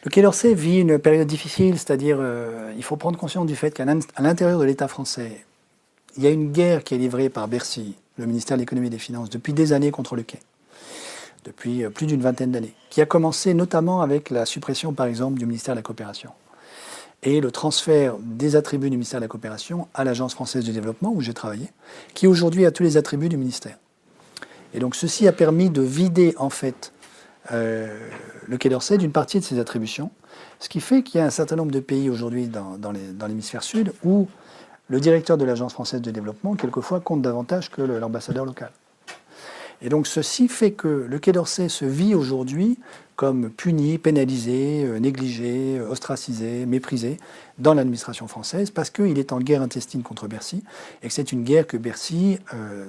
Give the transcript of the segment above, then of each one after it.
Le Quai d'Orsay vit une période difficile, c'est-à-dire il faut prendre conscience du fait qu'à l'intérieur de l'État français, il y a une guerre qui est livrée par Bercy, le ministère de l'Économie et des Finances, depuis des années contre le Quai, depuis plus d'une vingtaine d'années, qui a commencé notamment avec la suppression, par exemple, du ministère de la Coopération et le transfert des attributs du ministère de la Coopération à l'Agence française de développement, où j'ai travaillé, qui aujourd'hui a tous les attributs du ministère. Et donc ceci a permis de vider, en fait, le Quai d'Orsay d'une partie de ses attributions, ce qui fait qu'il y a un certain nombre de pays aujourd'hui dans l'hémisphère sud où le directeur de l'Agence française de développement, quelquefois, compte davantage que l'ambassadeur local. Et donc ceci fait que le Quai d'Orsay se vit aujourd'hui comme puni, pénalisé, négligé, ostracisé, méprisé dans l'administration française parce qu'il est en guerre intestine contre Bercy et que c'est une guerre que Bercy,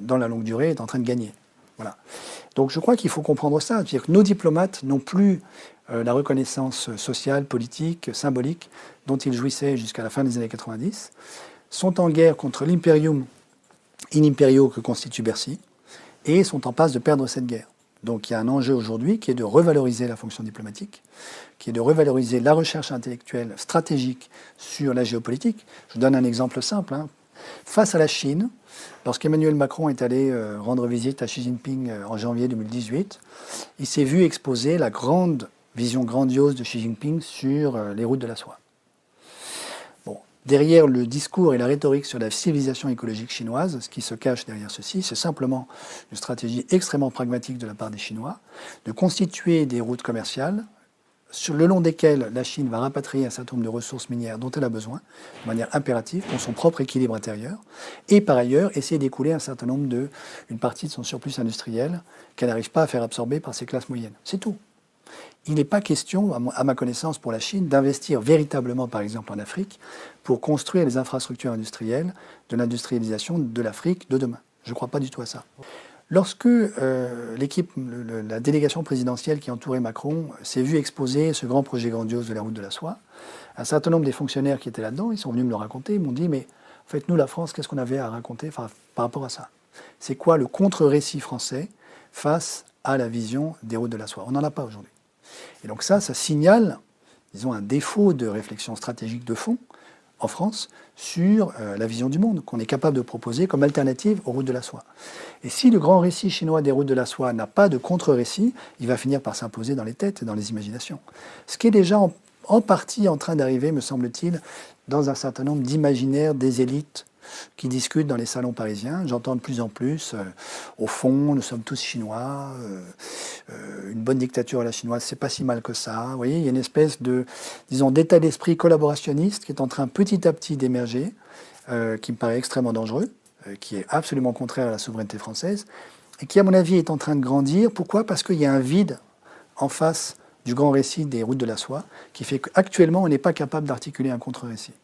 dans la longue durée, est en train de gagner. Voilà. Donc je crois qu'il faut comprendre ça, c'est-à-dire que nos diplomates n'ont plus la reconnaissance sociale, politique, symbolique dont ils jouissaient jusqu'à la fin des années 90, sont en guerre contre l'imperium in imperio que constitue Bercy, et sont en passe de perdre cette guerre. Donc il y a un enjeu aujourd'hui qui est de revaloriser la fonction diplomatique, qui est de revaloriser la recherche intellectuelle stratégique sur la géopolitique. Je vous donne un exemple simple. Face à la Chine, lorsqu'Emmanuel Macron est allé rendre visite à Xi Jinping en janvier 2018, il s'est vu exposer la grande vision grandiose de Xi Jinping sur les routes de la soie. Derrière le discours et la rhétorique sur la civilisation écologique chinoise, ce qui se cache derrière ceci, c'est simplement une stratégie extrêmement pragmatique de la part des Chinois de constituer des routes commerciales sur le long desquelles la Chine va rapatrier un certain nombre de ressources minières dont elle a besoin, de manière impérative, pour son propre équilibre intérieur, et par ailleurs essayer d'écouler une partie de son surplus industriel qu'elle n'arrive pas à faire absorber par ses classes moyennes. C'est tout. Il n'est pas question, à ma connaissance, pour la Chine, d'investir véritablement, par exemple, en Afrique, pour construire les infrastructures industrielles de l'industrialisation de l'Afrique de demain. Je ne crois pas du tout à ça. Lorsque la délégation présidentielle qui entourait Macron s'est vue exposer ce grand projet grandiose de la route de la soie, un certain nombre des fonctionnaires qui étaient là-dedans, ils sont venus me le raconter, ils m'ont dit, mais en fait, nous, la France, qu'est-ce qu'on avait à raconter par rapport à ça? C'est quoi le contre-récit français face à la vision des routes de la soie? On n'en a pas aujourd'hui. Et donc ça signale, disons, un défaut de réflexion stratégique de fond en France sur la vision du monde qu'on est capable de proposer comme alternative aux routes de la soie. Et si le grand récit chinois des routes de la soie n'a pas de contre-récit, il va finir par s'imposer dans les têtes et dans les imaginations. Ce qui est déjà en partie en train d'arriver, me semble-t-il, dans un certain nombre d'imaginaires des élites qui discutent dans les salons parisiens. J'entends de plus en plus, au fond, nous sommes tous chinois, une bonne dictature à la chinoise, c'est pas si mal que ça. Vous voyez, il y a une espèce de, disons, d'état d'esprit collaborationniste qui est en train petit à petit d'émerger, qui me paraît extrêmement dangereux, qui est absolument contraire à la souveraineté française, et qui, à mon avis, est en train de grandir. Pourquoi? Parce qu'il y a un vide en face du grand récit des routes de la soie, qui fait qu'actuellement, on n'est pas capable d'articuler un contre-récit.